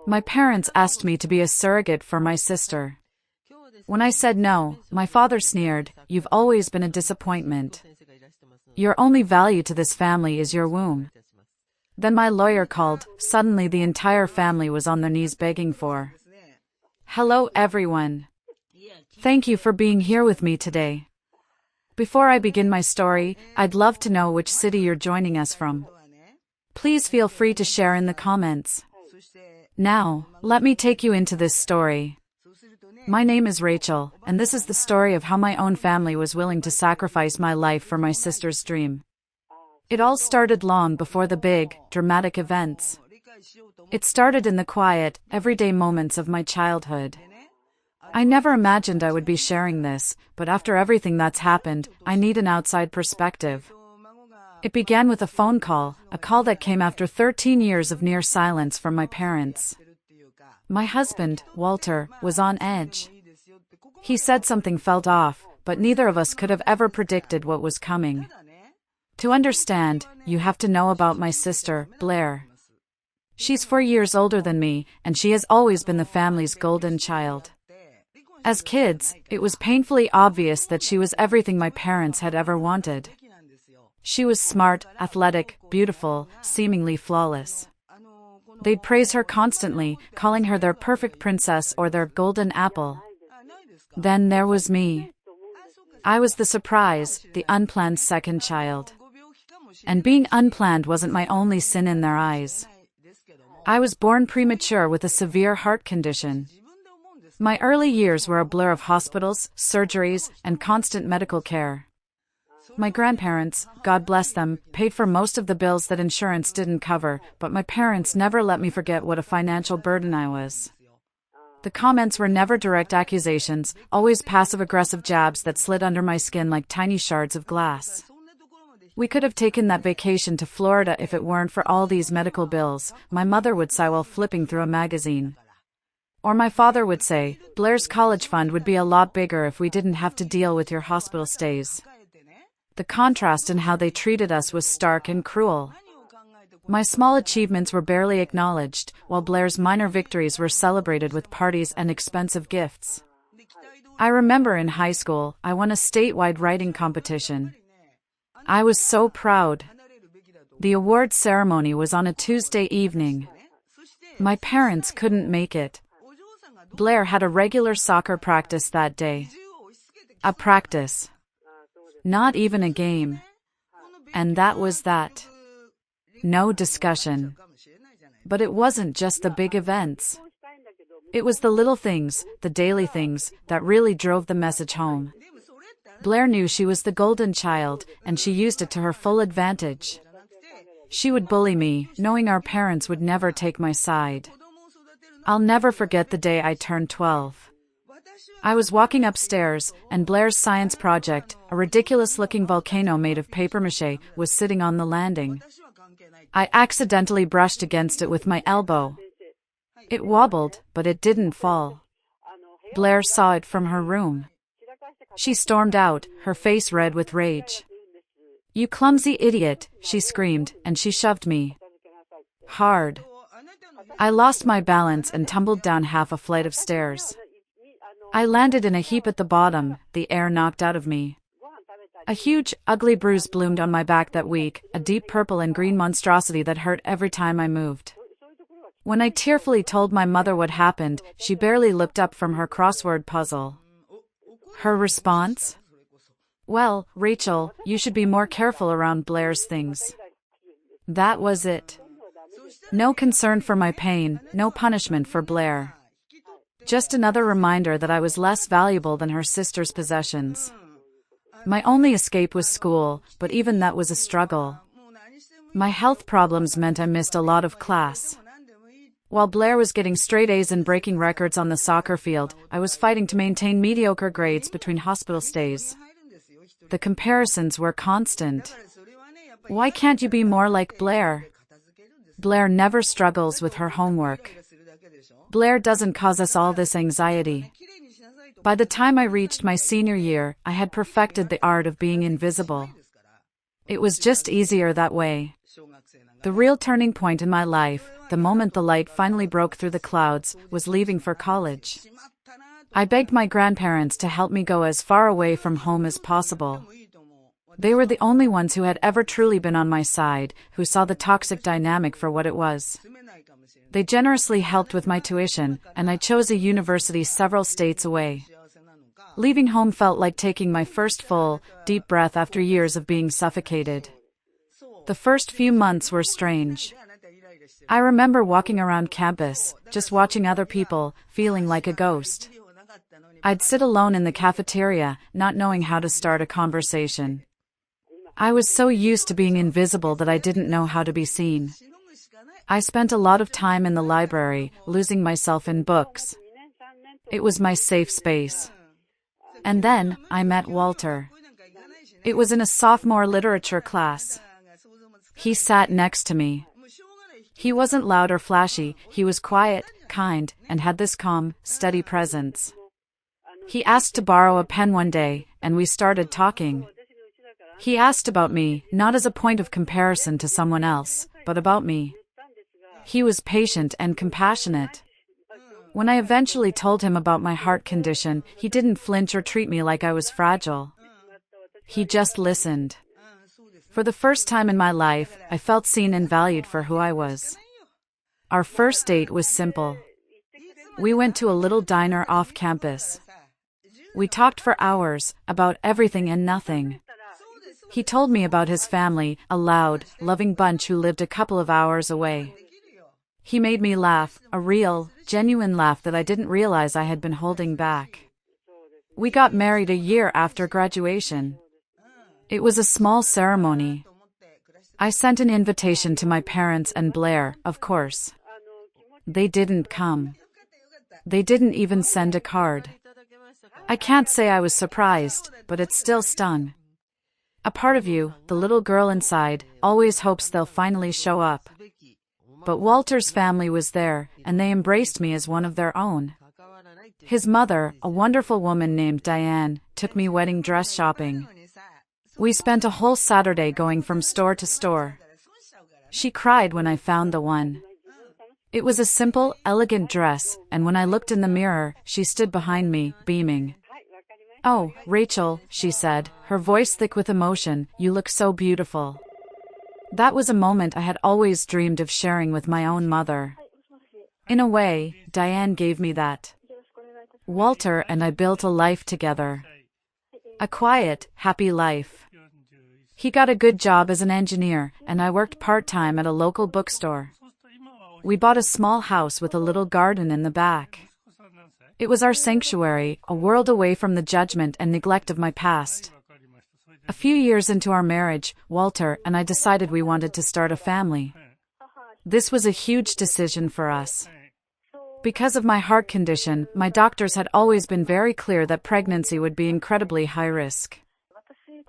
My parents asked me to be a surrogate for my sister. When I said no, my father sneered, "You've always been a disappointment. Your only value to this family is your womb." Then my lawyer called. Suddenly the entire family was on their knees begging for. Hello everyone. Thank you for being here with me today. Before I begin my story, I'd love to know which city you're joining us from. Please feel free to share in the comments. Now, let me take you into this story. My name is Rachel, and this is the story of how my own family was willing to sacrifice my life for my sister's dream. It all started long before the big, dramatic events. It started in the quiet, everyday moments of my childhood. I never imagined I would be sharing this, but after everything that's happened, I need an outside perspective. It began with a phone call, a call that came after 13 years of near silence from my parents. My husband, Walter, was on edge. He said something felt off, but neither of us could have ever predicted what was coming. To understand, you have to know about my sister, Blair. She's 4 years older than me, and she has always been the family's golden child. As kids, it was painfully obvious that she was everything my parents had ever wanted. She was smart, athletic, beautiful, seemingly flawless. They'd praise her constantly, calling her their perfect princess or their golden apple. Then there was me. I was the surprise, the unplanned second child. And being unplanned wasn't my only sin in their eyes. I was born premature with a severe heart condition. My early years were a blur of hospitals, surgeries, and constant medical care. My grandparents, God bless them, paid for most of the bills that insurance didn't cover, but my parents never let me forget what a financial burden I was. The comments were never direct accusations, always passive-aggressive jabs that slid under my skin like tiny shards of glass. We could have taken that vacation to Florida if it weren't for all these medical bills, my mother would sigh while flipping through a magazine. Or my father would say, Blair's college fund would be a lot bigger if we didn't have to deal with your hospital stays. The contrast in how they treated us was stark and cruel. My small achievements were barely acknowledged, while Blair's minor victories were celebrated with parties and expensive gifts. I remember in high school, I won a statewide writing competition. I was so proud. The award ceremony was on a Tuesday evening. My parents couldn't make it. Blair had a regular soccer practice that day. A practice. Not even a game. And that was that. No discussion. But it wasn't just the big events. It was the little things, the daily things, that really drove the message home. Blair knew she was the golden child, and she used it to her full advantage. She would bully me, knowing our parents would never take my side. I'll never forget the day I turned 12. I was walking upstairs, and Blair's science project, a ridiculous-looking volcano made of papier-mâché, was sitting on the landing. I accidentally brushed against it with my elbow. It wobbled, but it didn't fall. Blair saw it from her room. She stormed out, her face red with rage. "You clumsy idiot," she screamed, and she shoved me hard. I lost my balance and tumbled down half a flight of stairs. I landed in a heap at the bottom, the air knocked out of me. A huge, ugly bruise bloomed on my back that week, a deep purple and green monstrosity that hurt every time I moved. When I tearfully told my mother what happened, she barely looked up from her crossword puzzle. Her response? "Well, Rachel, you should be more careful around Blair's things." That was it. No concern for my pain, no punishment for Blair. Just another reminder that I was less valuable than her sister's possessions. My only escape was school, but even that was a struggle. My health problems meant I missed a lot of class. While Blair was getting straight A's and breaking records on the soccer field, I was fighting to maintain mediocre grades between hospital stays. The comparisons were constant. Why can't you be more like Blair? Blair never struggles with her homework. Blair doesn't cause us all this anxiety. By the time I reached my senior year, I had perfected the art of being invisible. It was just easier that way. The real turning point in my life, the moment the light finally broke through the clouds, was leaving for college. I begged my grandparents to help me go as far away from home as possible. They were the only ones who had ever truly been on my side, who saw the toxic dynamic for what it was. They generously helped with my tuition, and I chose a university several states away. Leaving home felt like taking my first full, deep breath after years of being suffocated. The first few months were strange. I remember walking around campus, just watching other people, feeling like a ghost. I'd sit alone in the cafeteria, not knowing how to start a conversation. I was so used to being invisible that I didn't know how to be seen. I spent a lot of time in the library, losing myself in books. It was my safe space. And then, I met Walter. It was in a sophomore literature class. He sat next to me. He wasn't loud or flashy, he was quiet, kind, and had this calm, steady presence. He asked to borrow a pen one day, and we started talking. He asked about me, not as a point of comparison to someone else, but about me. He was patient and compassionate. When I eventually told him about my heart condition, he didn't flinch or treat me like I was fragile. He just listened. For the first time in my life, I felt seen and valued for who I was. Our first date was simple. We went to a little diner off campus. We talked for hours, about everything and nothing. He told me about his family, a loud, loving bunch who lived a couple of hours away. He made me laugh, a real, genuine laugh that I didn't realize I had been holding back. We got married a year after graduation. It was a small ceremony. I sent an invitation to my parents and Blair, of course. They didn't come. They didn't even send a card. I can't say I was surprised, but it still stung. A part of you, the little girl inside, always hopes they'll finally show up. But Walter's family was there, and they embraced me as one of their own. His mother, a wonderful woman named Diane, took me wedding dress shopping. We spent a whole Saturday going from store to store. She cried when I found the one. It was a simple, elegant dress, and when I looked in the mirror, she stood behind me, beaming. "Oh, Rachel," she said, her voice thick with emotion, "you look so beautiful." That was a moment I had always dreamed of sharing with my own mother. In a way, Diane gave me that. Walter and I built a life together. A quiet, happy life. He got a good job as an engineer, and I worked part-time at a local bookstore. We bought a small house with a little garden in the back. It was our sanctuary, a world away from the judgment and neglect of my past. A few years into our marriage, Walter and I decided we wanted to start a family. This was a huge decision for us. Because of my heart condition, my doctors had always been very clear that pregnancy would be incredibly high risk.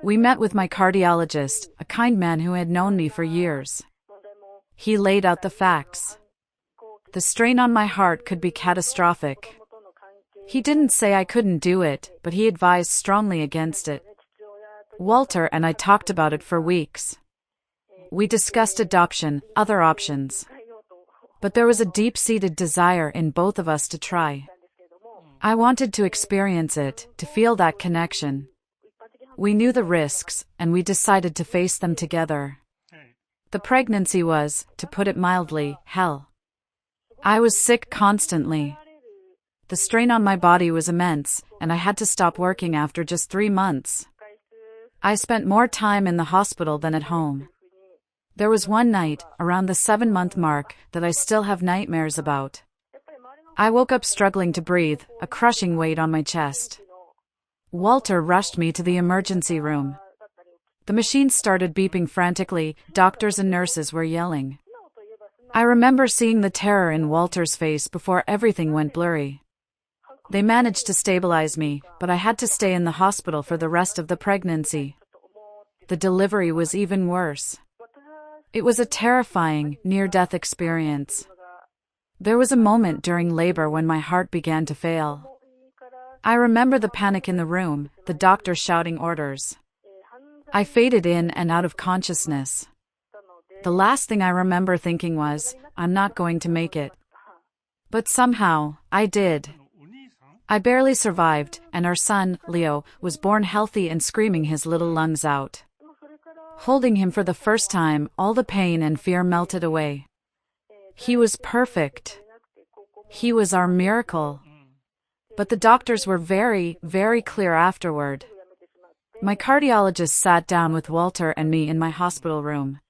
We met with my cardiologist, a kind man who had known me for years. He laid out the facts. The strain on my heart could be catastrophic. He didn't say I couldn't do it, but he advised strongly against it. Walter and I talked about it for weeks. We discussed adoption, other options. But there was a deep-seated desire in both of us to try. I wanted to experience it, to feel that connection. We knew the risks, and we decided to face them together. The pregnancy was, to put it mildly, hell. I was sick constantly. The strain on my body was immense, and I had to stop working after just 3 months. I spent more time in the hospital than at home. There was one night, around the 7-month mark, that I still have nightmares about. I woke up struggling to breathe, a crushing weight on my chest. Walter rushed me to the emergency room. The machines started beeping frantically, doctors and nurses were yelling. I remember seeing the terror in Walter's face before everything went blurry. They managed to stabilize me, but I had to stay in the hospital for the rest of the pregnancy. The delivery was even worse. It was a terrifying, near-death experience. There was a moment during labor when my heart began to fail. I remember the panic in the room, the doctor shouting orders. I faded in and out of consciousness. The last thing I remember thinking was, I'm not going to make it. But somehow, I did. I barely survived, and our son, Leo, was born healthy and screaming his little lungs out. Holding him for the first time, all the pain and fear melted away. He was perfect. He was our miracle. But the doctors were very, very clear afterward. My cardiologist sat down with Walter and me in my hospital room.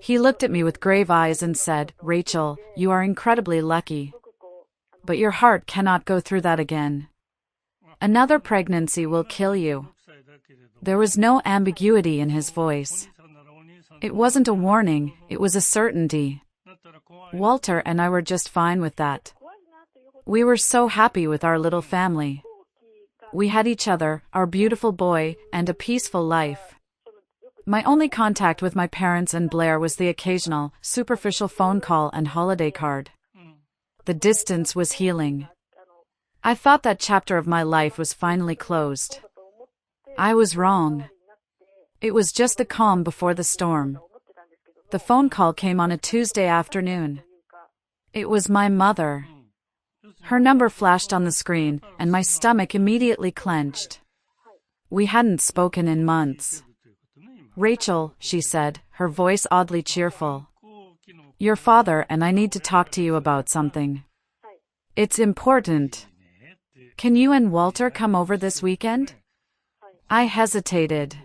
He looked at me with grave eyes and said, "Rachel, you are incredibly lucky. But your heart cannot go through that again. Another pregnancy will kill you." There was no ambiguity in his voice. It wasn't a warning, it was a certainty. Walter and I were just fine with that. We were so happy with our little family. We had each other, our beautiful boy, and a peaceful life. My only contact with my parents and Blair was the occasional, superficial phone call and holiday card. The distance was healing. I thought that chapter of my life was finally closed. I was wrong. It was just the calm before the storm. The phone call came on a Tuesday afternoon. It was my mother. Her number flashed on the screen, and my stomach immediately clenched. We hadn't spoken in months. "Rachel," she said, her voice oddly cheerful. "Your father and I need to talk to you about something. It's important. Can you and Walter come over this weekend?" I hesitated.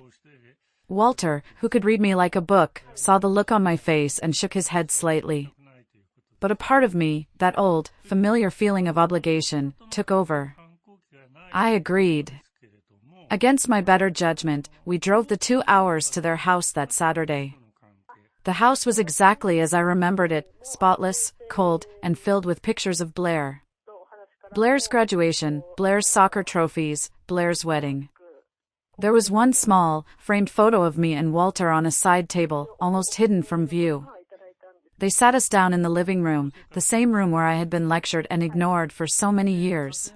Walter, who could read me like a book, saw the look on my face and shook his head slightly. But a part of me, that old, familiar feeling of obligation, took over. I agreed. Against my better judgment, we drove the 2 hours to their house that Saturday. The house was exactly as I remembered it, spotless, cold, and filled with pictures of Blair. Blair's graduation, Blair's soccer trophies, Blair's wedding. There was one small, framed photo of me and Walter on a side table, almost hidden from view. They sat us down in the living room, the same room where I had been lectured and ignored for so many years.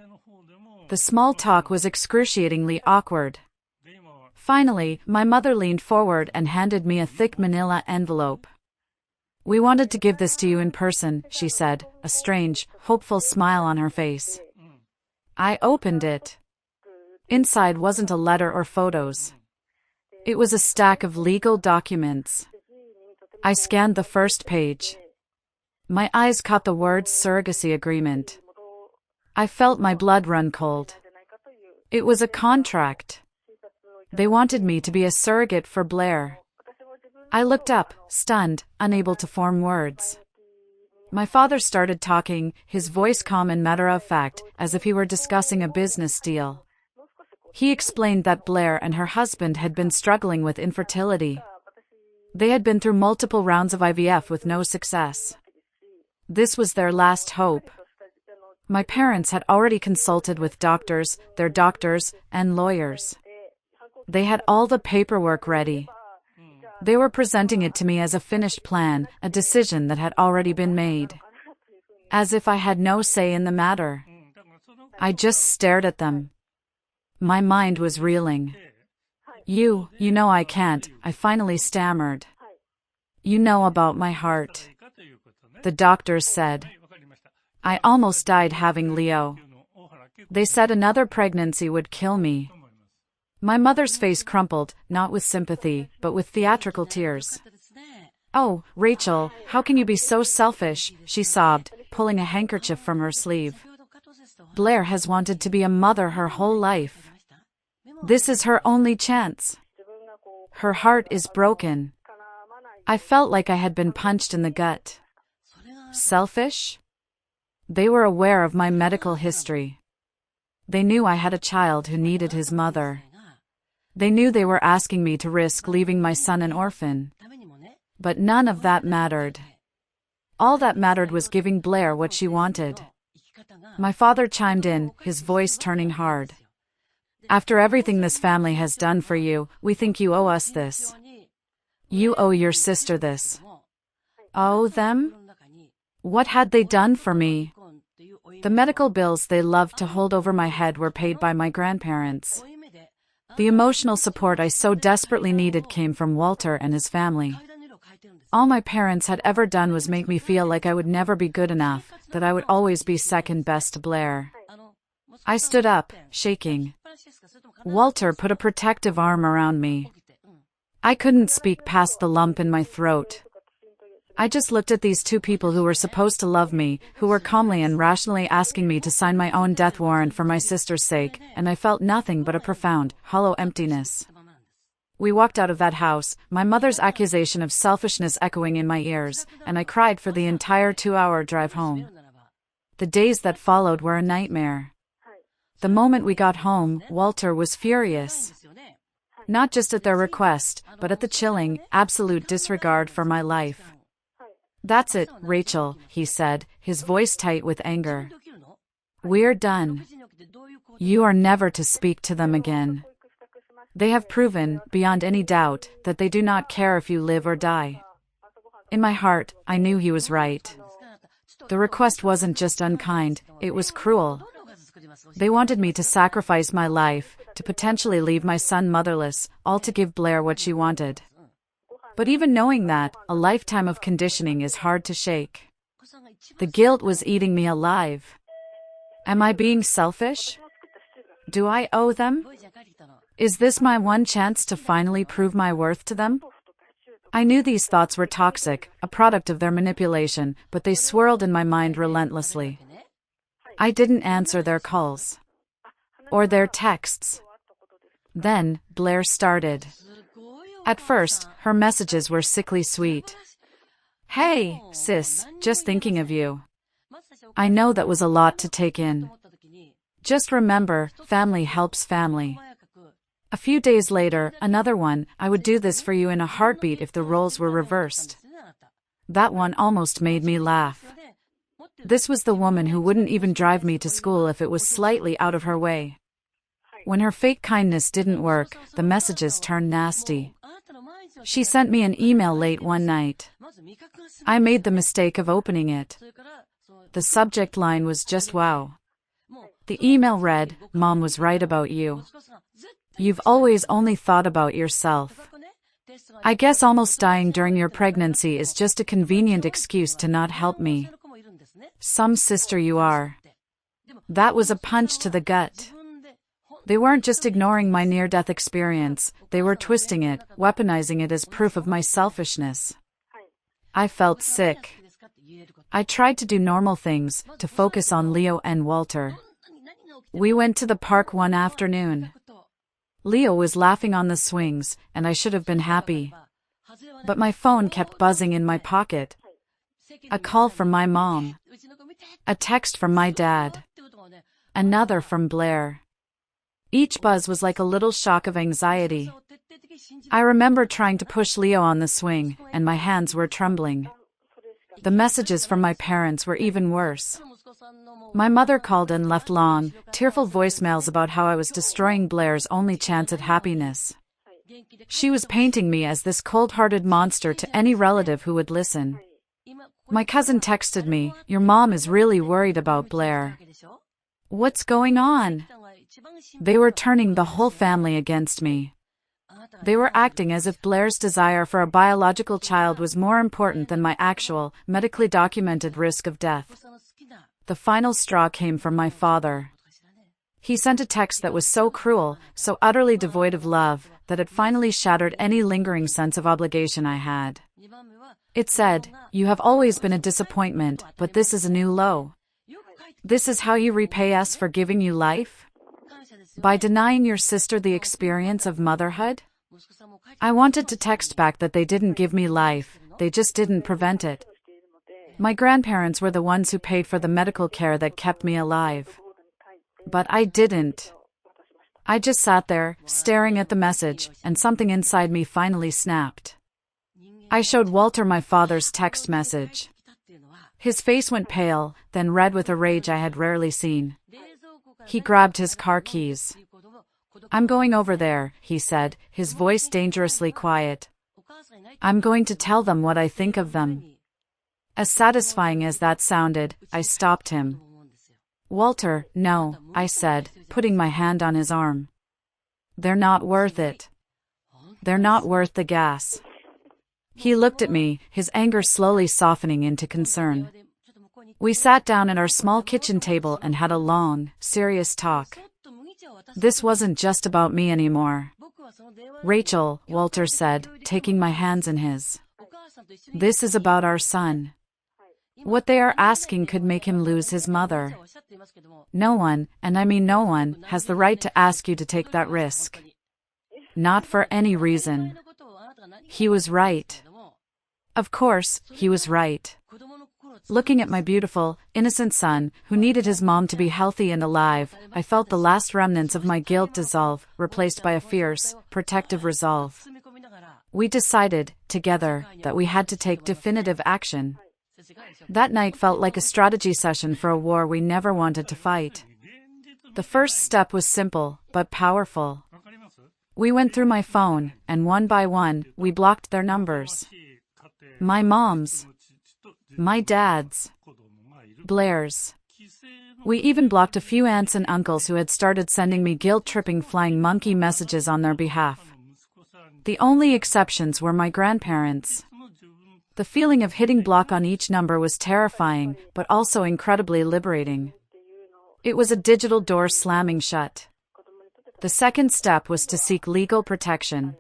The small talk was excruciatingly awkward. Finally, my mother leaned forward and handed me a thick manila envelope. "We wanted to give this to you in person," she said, a strange, hopeful smile on her face. I opened it. Inside wasn't a letter or photos. It was a stack of legal documents. I scanned the first page. My eyes caught the words surrogacy agreement. I felt my blood run cold. It was a contract. They wanted me to be a surrogate for Blair. I looked up, stunned, unable to form words. My father started talking, his voice calm and matter-of-fact, as if he were discussing a business deal. He explained that Blair and her husband had been struggling with infertility. They had been through multiple rounds of IVF with no success. This was their last hope. My parents had already consulted with doctors, their doctors, and lawyers. They had all the paperwork ready. They were presenting it to me as a finished plan, a decision that had already been made. As if I had no say in the matter. I just stared at them. My mind was reeling. You know I can't," I finally stammered. "You know about my heart," the doctors said. I almost died having Leo. They said another pregnancy would kill me. My mother's face crumpled, not with sympathy, but with theatrical tears. "Oh, Rachel, how can you be so selfish?" she sobbed, pulling a handkerchief from her sleeve. "Blair has wanted to be a mother her whole life. This is her only chance. Her heart is broken." I felt like I had been punched in the gut. Selfish? They were aware of my medical history. They knew I had a child who needed his mother. They knew they were asking me to risk leaving my son an orphan. But none of that mattered. All that mattered was giving Blair what she wanted. My father chimed in, his voice turning hard. "After everything this family has done for you, we think you owe us this. You owe your sister this." Owe them? What had they done for me? The medical bills they loved to hold over my head were paid by my grandparents. The emotional support I so desperately needed came from Walter and his family. All my parents had ever done was make me feel like I would never be good enough, that I would always be second best to Blair. I stood up, shaking. Walter put a protective arm around me. I couldn't speak past the lump in my throat. I just looked at these two people who were supposed to love me, who were calmly and rationally asking me to sign my own death warrant for my sister's sake, and I felt nothing but a profound, hollow emptiness. We walked out of that house, my mother's accusation of selfishness echoing in my ears, and I cried for the entire 2-hour drive home. The days that followed were a nightmare. The moment we got home, Walter was furious. Not just at their request, but at the chilling, absolute disregard for my life. "That's it, Rachel," he said, his voice tight with anger. "We're done. You are never to speak to them again. They have proven, beyond any doubt, that they do not care if you live or die." In my heart, I knew he was right. The request wasn't just unkind, it was cruel. They wanted me to sacrifice my life, to potentially leave my son motherless, all to give Blair what she wanted. But even knowing that, a lifetime of conditioning is hard to shake. The guilt was eating me alive. Am I being selfish? Do I owe them? Is this my one chance to finally prove my worth to them? I knew these thoughts were toxic, a product of their manipulation, but they swirled in my mind relentlessly. I didn't answer their calls. Or their texts. Then, Blair started. At first, her messages were sickly sweet. "Hey, sis, just thinking of you." I know that was a lot to take in. Just remember, family helps family. A few days later, another one, "I would do this for you in a heartbeat if the roles were reversed." That one almost made me laugh. This was the woman who wouldn't even drive me to school if it was slightly out of her way. When her fake kindness didn't work, the messages turned nasty. She sent me an email late one night. I made the mistake of opening it. The subject line was just wow. The email read, "Mom was right about you. You've always only thought about yourself. I guess almost dying during your pregnancy is just a convenient excuse to not help me. Some sister you are." That was a punch to the gut. They weren't just ignoring my near-death experience, they were twisting it, weaponizing it as proof of my selfishness. I felt sick. I tried to do normal things, to focus on Leo and Walter. We went to the park one afternoon. Leo was laughing on the swings, and I should have been happy. But my phone kept buzzing in my pocket. A call from my mom. A text from my dad. Another from Blair. Each buzz was like a little shock of anxiety. I remember trying to push Leo on the swing, and my hands were trembling. The messages from my parents were even worse. My mother called and left long, tearful voicemails about how I was destroying Blair's only chance at happiness. She was painting me as this cold-hearted monster to any relative who would listen. My cousin texted me, "Your mom is really worried about Blair. What's going on?" They were turning the whole family against me. They were acting as if Blair's desire for a biological child was more important than my actual, medically documented risk of death. The final straw came from my father. He sent a text that was so cruel, so utterly devoid of love, that it finally shattered any lingering sense of obligation I had. It said, "You have always been a disappointment, but this is a new low. This is how you repay us for giving you life? By denying your sister the experience of motherhood?" I wanted to text back that they didn't give me life, they just didn't prevent it. My grandparents were the ones who paid for the medical care that kept me alive. But I didn't. I just sat there, staring at the message, and something inside me finally snapped. I showed Walter my father's text message. His face went pale, then red with a rage I had rarely seen. He grabbed his car keys. "I'm going over there," he said, his voice dangerously quiet. "I'm going to tell them what I think of them." As satisfying as that sounded, I stopped him. "Walter, no," I said, putting my hand on his arm. "They're not worth it. They're not worth the gas. He looked at me, his anger slowly softening into concern. We sat down at our small kitchen table and had a long, serious talk. This wasn't just about me anymore. Rachel, Walter said, taking my hands in his. This is about our son. What they are asking could make him lose his mother. No one, and I mean no one, has the right to ask you to take that risk. Not for any reason. He was right. Of course, he was right. Looking at my beautiful, innocent son, who needed his mom to be healthy and alive, I felt the last remnants of my guilt dissolve, replaced by a fierce, protective resolve. We decided, together, that we had to take definitive action. That night felt like a strategy session for a war we never wanted to fight. The first step was simple, but powerful. We went through my phone, and one by one, we blocked their numbers. My mom's. My dad's. Blair's. We even blocked a few aunts and uncles who had started sending me guilt-tripping flying monkey messages on their behalf. The only exceptions were my grandparents. The feeling of hitting block on each number was terrifying, but also incredibly liberating. It was a digital door slamming shut. The second step was to seek legal protection.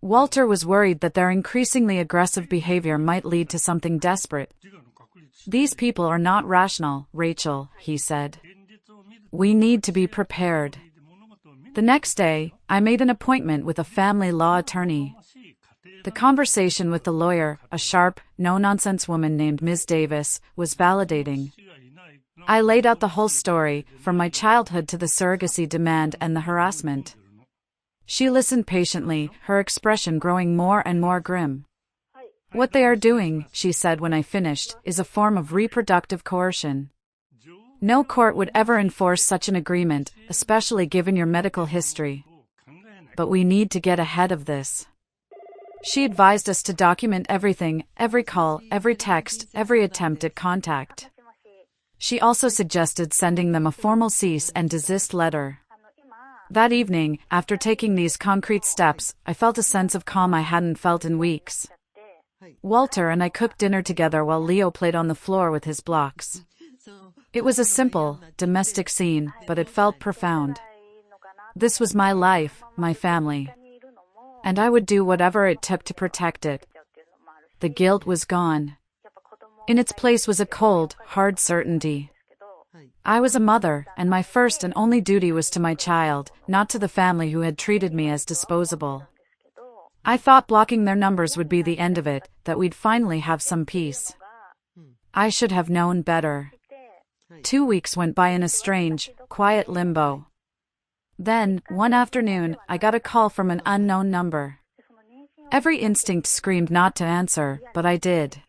Walter was worried that their increasingly aggressive behavior might lead to something desperate. These people are not rational, Rachel, he said. We need to be prepared. The next day, I made an appointment with a family law attorney. The conversation with the lawyer, a sharp, no-nonsense woman named Ms. Davis, was validating. I laid out the whole story, from my childhood to the surrogacy demand and the harassment. She listened patiently, her expression growing more and more grim. What they are doing, she said when I finished, is a form of reproductive coercion. No court would ever enforce such an agreement, especially given your medical history. But we need to get ahead of this. She advised us to document everything, every call, every text, every attempt at contact. She also suggested sending them a formal cease and desist letter. That evening, after taking these concrete steps, I felt a sense of calm I hadn't felt in weeks. Walter and I cooked dinner together while Leo played on the floor with his blocks. It was a simple, domestic scene, but it felt profound. This was my life, my family. And I would do whatever it took to protect it. The guilt was gone. In its place was a cold, hard certainty. I was a mother, and my first and only duty was to my child, not to the family who had treated me as disposable. I thought blocking their numbers would be the end of it, that we'd finally have some peace. I should have known better. 2 weeks went by in a strange, quiet limbo. Then, one afternoon, I got a call from an unknown number. Every instinct screamed not to answer, but I did.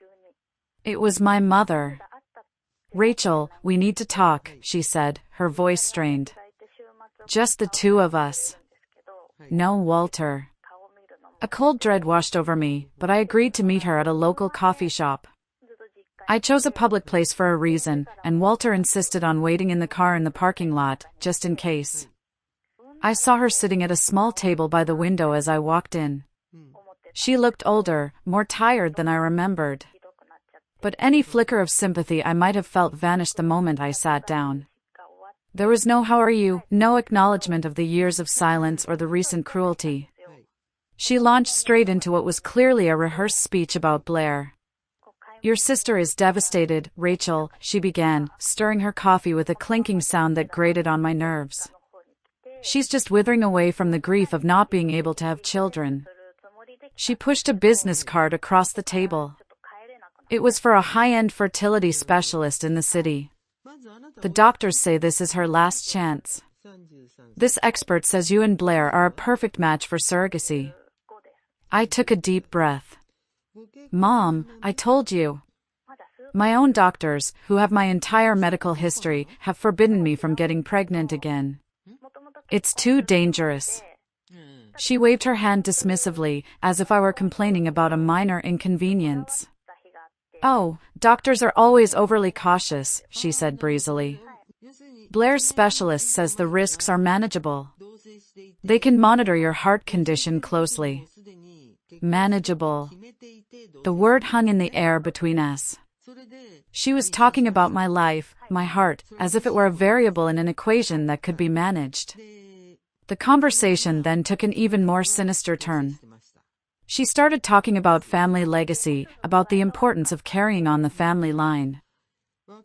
It was my mother. Rachel, we need to talk, she said, her voice strained. Just the two of us. No Walter. A cold dread washed over me, but I agreed to meet her at a local coffee shop. I chose a public place for a reason, and Walter insisted on waiting in the car in the parking lot, just in case. I saw her sitting at a small table by the window as I walked in. She looked older, more tired than I remembered. But any flicker of sympathy I might have felt vanished the moment I sat down. There was no "how are you," no acknowledgement of the years of silence or the recent cruelty. She launched straight into what was clearly a rehearsed speech about Blair. Your sister is devastated, Rachel, she began, stirring her coffee with a clinking sound that grated on my nerves. She's just withering away from the grief of not being able to have children. She pushed a business card across the table. It was for a high-end fertility specialist in the city. The doctors say this is her last chance. This expert says you and Blair are a perfect match for surrogacy. I took a deep breath. Mom, I told you. My own doctors, who have my entire medical history, have forbidden me from getting pregnant again. It's too dangerous. She waved her hand dismissively, as if I were complaining about a minor inconvenience. Oh, doctors are always overly cautious, she said breezily. Blair's specialist says the risks are manageable. They can monitor your heart condition closely. Manageable. The word hung in the air between us. She was talking about my life, my heart, as if it were a variable in an equation that could be managed. The conversation then took an even more sinister turn. She started talking about family legacy, about the importance of carrying on the family line.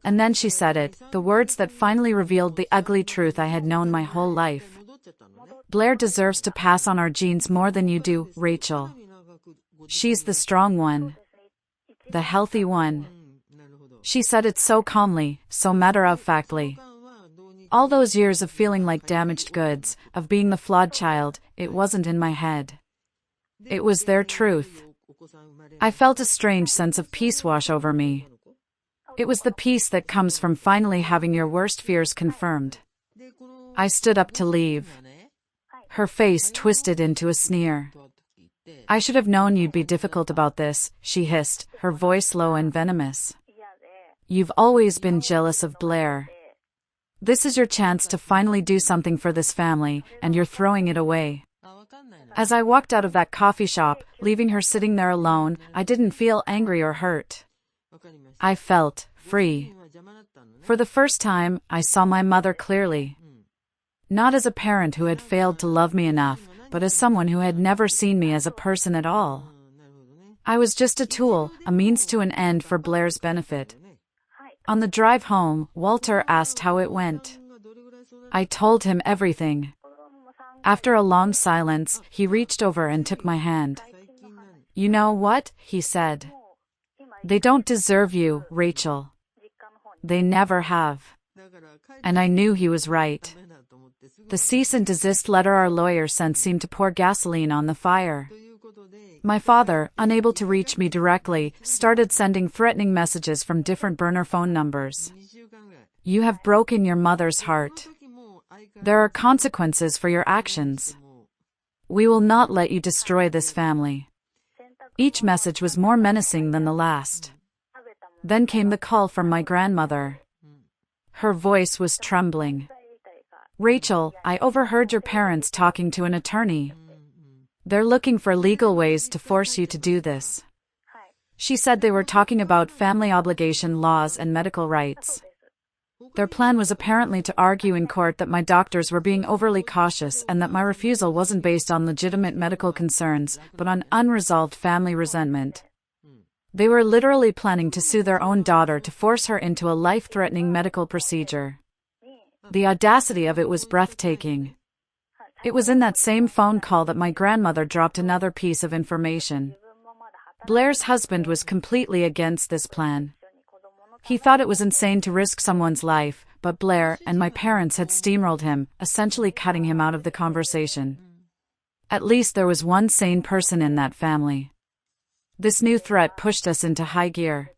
And then she said it, the words that finally revealed the ugly truth I had known my whole life. Blair deserves to pass on our genes more than you do, Rachel. She's the strong one. The healthy one. She said it so calmly, so matter-of-factly. All those years of feeling like damaged goods, of being the flawed child, it wasn't in my head. It was their truth. I felt a strange sense of peace wash over me. It was the peace that comes from finally having your worst fears confirmed. I stood up to leave. Her face twisted into a sneer. I should have known you'd be difficult about this, she hissed, her voice low and venomous. You've always been jealous of Blair. This is your chance to finally do something for this family, and you're throwing it away. As I walked out of that coffee shop, leaving her sitting there alone, I didn't feel angry or hurt. I felt free. For the first time, I saw my mother clearly. Not as a parent who had failed to love me enough, but as someone who had never seen me as a person at all. I was just a tool, a means to an end for Blair's benefit. On the drive home, Walter asked how it went. I told him everything. After a long silence, he reached over and took my hand. You know what? He said. They don't deserve you, Rachel. They never have. And I knew he was right. The cease and desist letter our lawyer sent seemed to pour gasoline on the fire. My father, unable to reach me directly, started sending threatening messages from different burner phone numbers. You have broken your mother's heart. There are consequences for your actions. We will not let you destroy this family. Each message was more menacing than the last. Then came the call from my grandmother. Her voice was trembling. Rachel, I overheard your parents talking to an attorney. They're looking for legal ways to force you to do this. She said they were talking about family obligation laws and medical rights. Their plan was apparently to argue in court that my doctors were being overly cautious and that my refusal wasn't based on legitimate medical concerns, but on unresolved family resentment. They were literally planning to sue their own daughter to force her into a life-threatening medical procedure. The audacity of it was breathtaking. It was in that same phone call that my grandmother dropped another piece of information. Blair's husband was completely against this plan. He thought it was insane to risk someone's life, but Blair and my parents had steamrolled him, essentially cutting him out of the conversation. At least there was one sane person in that family. This new threat pushed us into high gear.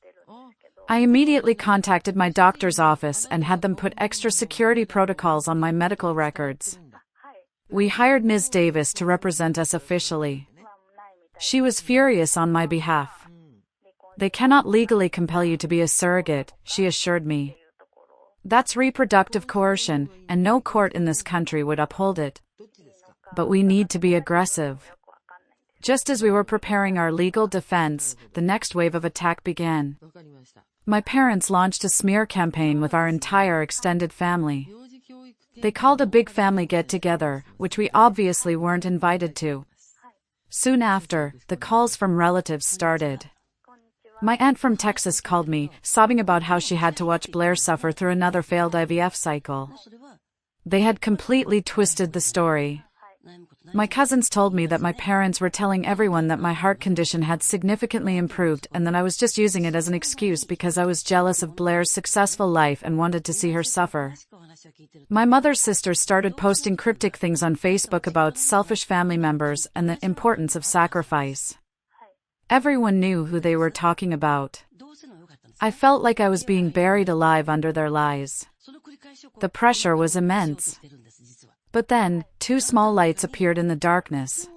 I immediately contacted my doctor's office and had them put extra security protocols on my medical records. We hired Ms. Davis to represent us officially. She was furious on my behalf. They cannot legally compel you to be a surrogate, she assured me. That's reproductive coercion, and no court in this country would uphold it. But we need to be aggressive. Just as we were preparing our legal defense, the next wave of attack began. My parents launched a smear campaign with our entire extended family. They called a big family get-together, which we obviously weren't invited to. Soon after, the calls from relatives started. My aunt from Texas called me, sobbing about how she had to watch Blair suffer through another failed IVF cycle. They had completely twisted the story. My cousins told me that my parents were telling everyone that my heart condition had significantly improved and that I was just using it as an excuse because I was jealous of Blair's successful life and wanted to see her suffer. My mother's sisters started posting cryptic things on Facebook about selfish family members and the importance of sacrifice. Everyone knew who they were talking about. I felt like I was being buried alive under their lies. The pressure was immense. But then, two small lights appeared in the darkness.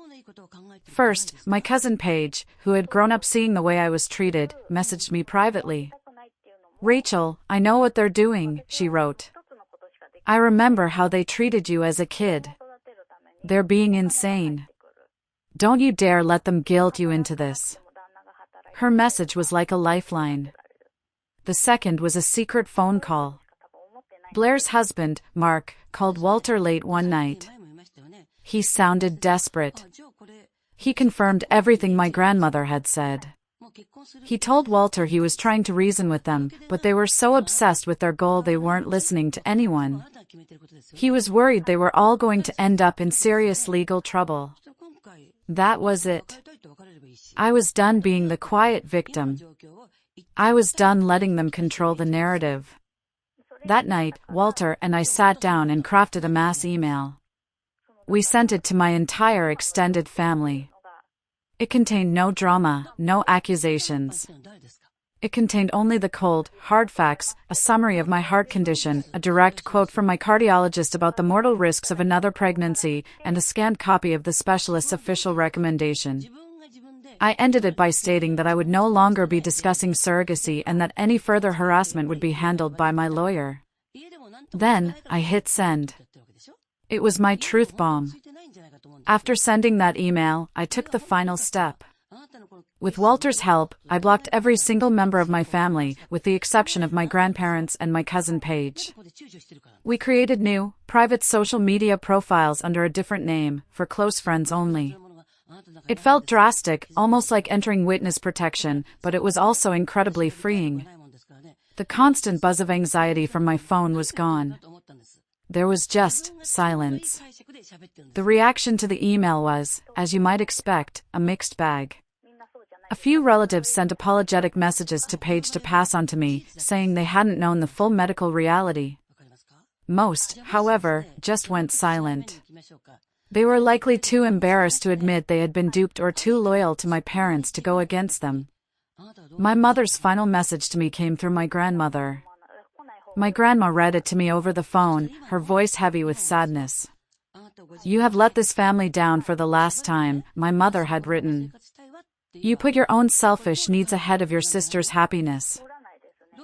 First, my cousin Paige, who had grown up seeing the way I was treated, messaged me privately. Rachel, I know what they're doing, she wrote. I remember how they treated you as a kid. They're being insane. Don't you dare let them guilt you into this. Her message was like a lifeline. The second was a secret phone call. Blair's husband, Mark, called Walter late one night. He sounded desperate. He confirmed everything my grandmother had said. He told Walter he was trying to reason with them, but they were so obsessed with their goal they weren't listening to anyone. He was worried they were all going to end up in serious legal trouble. That was it. I was done being the quiet victim. I was done letting them control the narrative. That night, Walter and I sat down and crafted a mass email. We sent it to my entire extended family. It contained no drama, no accusations. It contained only the cold, hard facts, a summary of my heart condition, a direct quote from my cardiologist about the mortal risks of another pregnancy, and a scanned copy of the specialist's official recommendation. I ended it by stating that I would no longer be discussing surrogacy and that any further harassment would be handled by my lawyer. Then, I hit send. It was my truth bomb. After sending that email, I took the final step. With Walter's help, I blocked every single member of my family, with the exception of my grandparents and my cousin Paige. We created new, private social media profiles under a different name, for close friends only. It felt drastic, almost like entering witness protection, but it was also incredibly freeing. The constant buzz of anxiety from my phone was gone. There was just silence. The reaction to the email was, as you might expect, a mixed bag. A few relatives sent apologetic messages to Paige to pass on to me, saying they hadn't known the full medical reality. Most, however, just went silent. They were likely too embarrassed to admit they had been duped or too loyal to my parents to go against them. My mother's final message to me came through my grandmother. My grandma read it to me over the phone, her voice heavy with sadness. "You have let this family down for the last time," my mother had written. "You put your own selfish needs ahead of your sister's happiness.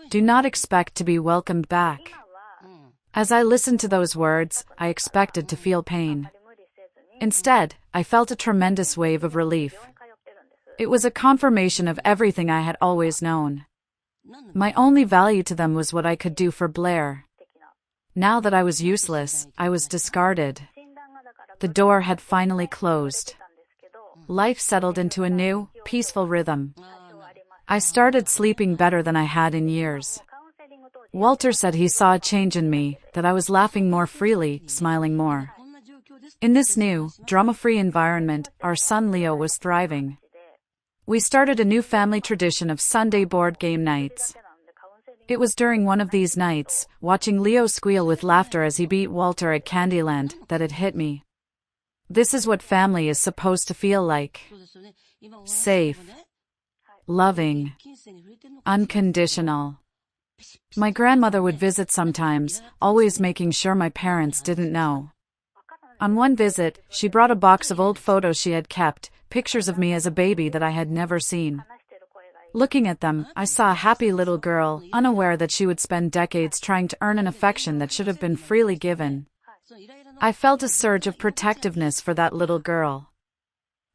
Do not expect to be welcomed back." As I listened to those words, I expected to feel pain. Instead, I felt a tremendous wave of relief. It was a confirmation of everything I had always known. My only value to them was what I could do for Blair. Now that I was useless, I was discarded. The door had finally closed. Life settled into a new, peaceful rhythm. I started sleeping better than I had in years. Walter said he saw a change in me, that I was laughing more freely, smiling more. In this new, drama-free environment, our son Leo was thriving. We started a new family tradition of Sunday board game nights. It was during one of these nights, watching Leo squeal with laughter as he beat Walter at Candyland, that it hit me. This is what family is supposed to feel like. Safe. Loving. Unconditional. My grandmother would visit sometimes, always making sure my parents didn't know. On one visit, she brought a box of old photos she had kept, pictures of me as a baby that I had never seen. Looking at them, I saw a happy little girl, unaware that she would spend decades trying to earn an affection that should have been freely given. I felt a surge of protectiveness for that little girl.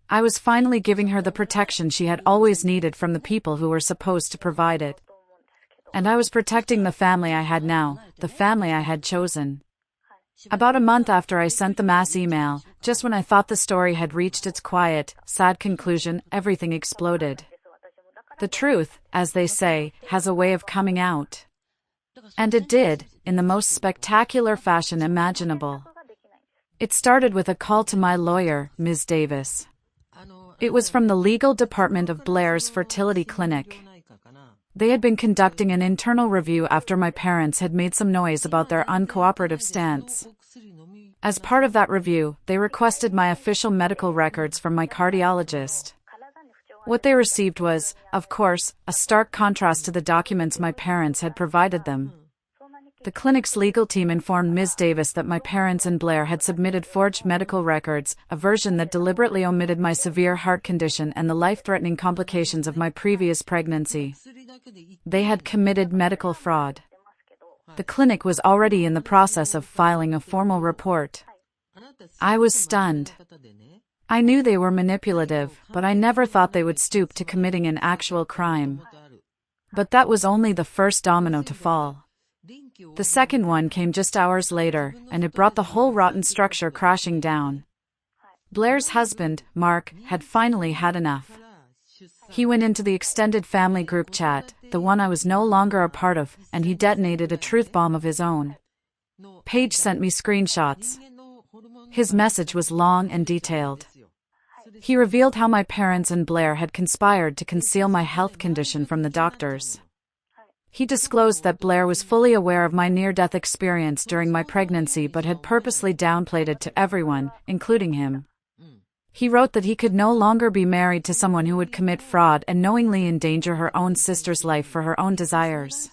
I was finally giving her the protection she had always needed from the people who were supposed to provide it. And I was protecting the family I had now, the family I had chosen. About a month after I sent the mass email, just when I thought the story had reached its quiet, sad conclusion, everything exploded. The truth, as they say, has a way of coming out. And it did, in the most spectacular fashion imaginable. It started with a call to my lawyer, Ms. Davis. It was from the legal department of Blair's fertility clinic. They had been conducting an internal review after my parents had made some noise about their uncooperative stance. As part of that review, they requested my official medical records from my cardiologist. What they received was, of course, a stark contrast to the documents my parents had provided them. The clinic's legal team informed Ms. Davis that my parents and Blair had submitted forged medical records, a version that deliberately omitted my severe heart condition and the life-threatening complications of my previous pregnancy. They had committed medical fraud. The clinic was already in the process of filing a formal report. I was stunned. I knew they were manipulative, but I never thought they would stoop to committing an actual crime. But that was only the first domino to fall. The second one came just hours later, and it brought the whole rotten structure crashing down. Blair's husband, Mark, had finally had enough. He went into the extended family group chat, the one I was no longer a part of, and he detonated a truth bomb of his own. Paige sent me screenshots. His message was long and detailed. He revealed how my parents and Blair had conspired to conceal my health condition from the doctors. He disclosed that Blair was fully aware of my near-death experience during my pregnancy but had purposely downplayed it to everyone, including him. He wrote that he could no longer be married to someone who would commit fraud and knowingly endanger her own sister's life for her own desires.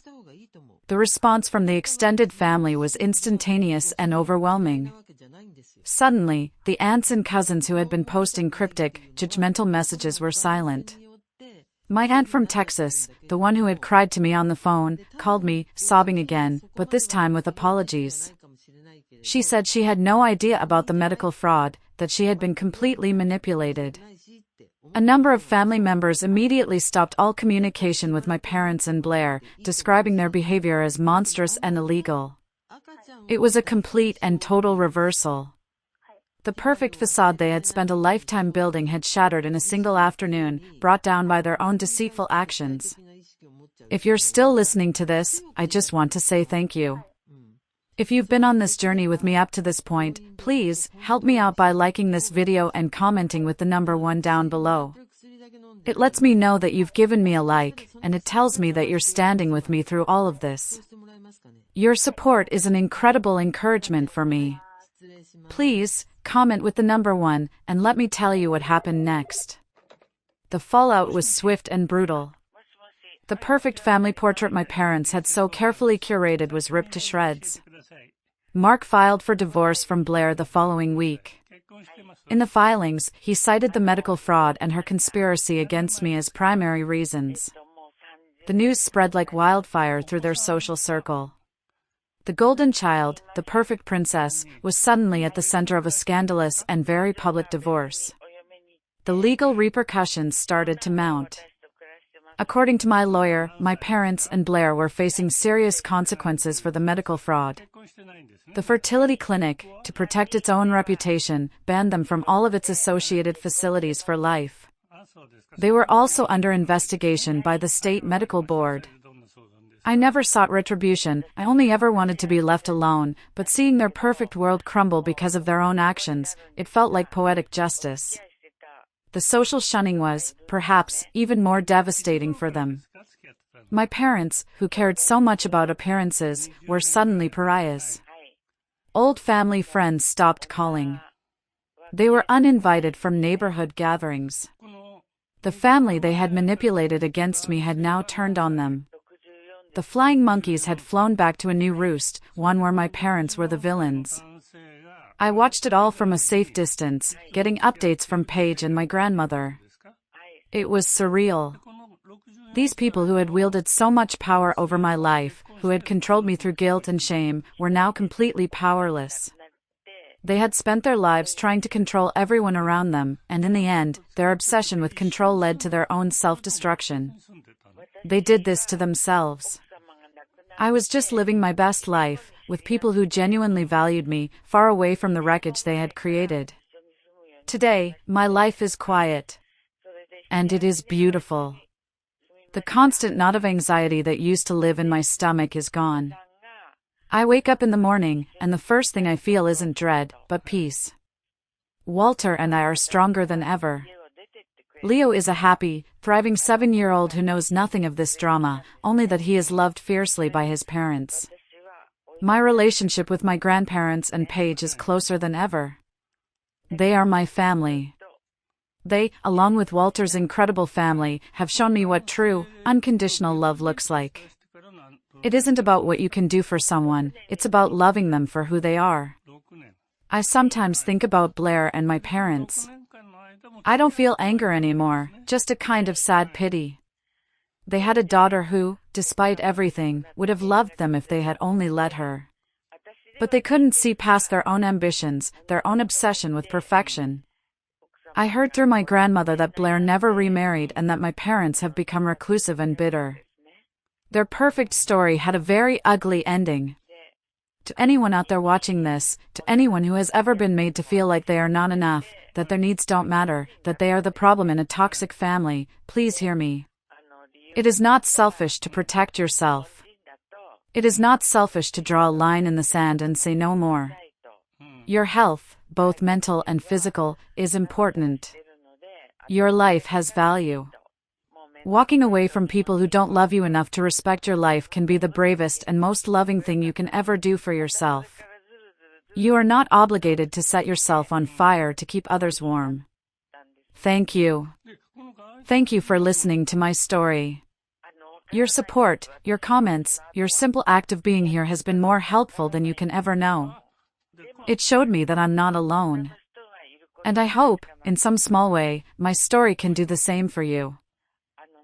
The response from the extended family was instantaneous and overwhelming. Suddenly, the aunts and cousins who had been posting cryptic, judgmental messages were silent. My aunt from Texas, the one who had cried to me on the phone, called me, sobbing again, but this time with apologies. She said she had no idea about the medical fraud, that she had been completely manipulated. A number of family members immediately stopped all communication with my parents and Blair, describing their behavior as monstrous and illegal. It was a complete and total reversal. The perfect facade they had spent a lifetime building had shattered in a single afternoon, brought down by their own deceitful actions. If you're still listening to this, I just want to say thank you. If you've been on this journey with me up to this point, please help me out by liking this video and commenting with the number 1 down below. It lets me know that you've given me a like, and it tells me that you're standing with me through all of this. Your support is an incredible encouragement for me. Please, comment with the number 1, and let me tell you what happened next. The fallout was swift and brutal. The perfect family portrait my parents had so carefully curated was ripped to shreds. Mark filed for divorce from Blair the following week. In the filings, he cited the medical fraud and her conspiracy against me as primary reasons. The news spread like wildfire through their social circle. The golden child, the perfect princess, was suddenly at the center of a scandalous and very public divorce. The legal repercussions started to mount. According to my lawyer, my parents and Blair were facing serious consequences for the medical fraud. The fertility clinic, to protect its own reputation, banned them from all of its associated facilities for life. They were also under investigation by the state medical board. I never sought retribution, I only ever wanted to be left alone, but seeing their perfect world crumble because of their own actions, it felt like poetic justice. The social shunning was, perhaps, even more devastating for them. My parents, who cared so much about appearances, were suddenly pariahs. Old family friends stopped calling. They were uninvited from neighborhood gatherings. The family they had manipulated against me had now turned on them. The flying monkeys had flown back to a new roost, one where my parents were the villains. I watched it all from a safe distance, getting updates from Paige and my grandmother. It was surreal. These people who had wielded so much power over my life, who had controlled me through guilt and shame, were now completely powerless. They had spent their lives trying to control everyone around them, and in the end, their obsession with control led to their own self-destruction. They did this to themselves. I was just living my best life, with people who genuinely valued me, far away from the wreckage they had created. Today, my life is quiet. And it is beautiful. The constant knot of anxiety that used to live in my stomach is gone. I wake up in the morning, and the first thing I feel isn't dread, but peace. Walter and I are stronger than ever. Leo is a happy, thriving 7-year-old who knows nothing of this drama, only that he is loved fiercely by his parents. My relationship with my grandparents and Paige is closer than ever. They are my family. They, along with Walter's incredible family, have shown me what true, unconditional love looks like. It isn't about what you can do for someone, it's about loving them for who they are. I sometimes think about Blair and my parents. I don't feel anger anymore, just a kind of sad pity. They had a daughter who, despite everything, would have loved them if they had only let her. But they couldn't see past their own ambitions, their own obsession with perfection. I heard through my grandmother that Blair never remarried and that my parents have become reclusive and bitter. Their perfect story had a very ugly ending. To anyone out there watching this, to anyone who has ever been made to feel like they are not enough, that their needs don't matter, that they are the problem in a toxic family, please hear me. It is not selfish to protect yourself. It is not selfish to draw a line in the sand and say no more. Your health, both mental and physical, is important. Your life has value. Walking away from people who don't love you enough to respect your life can be the bravest and most loving thing you can ever do for yourself. You are not obligated to set yourself on fire to keep others warm. Thank you. Thank you for listening to my story. Your support, your comments, your simple act of being here has been more helpful than you can ever know. It showed me that I'm not alone. And I hope, in some small way, my story can do the same for you.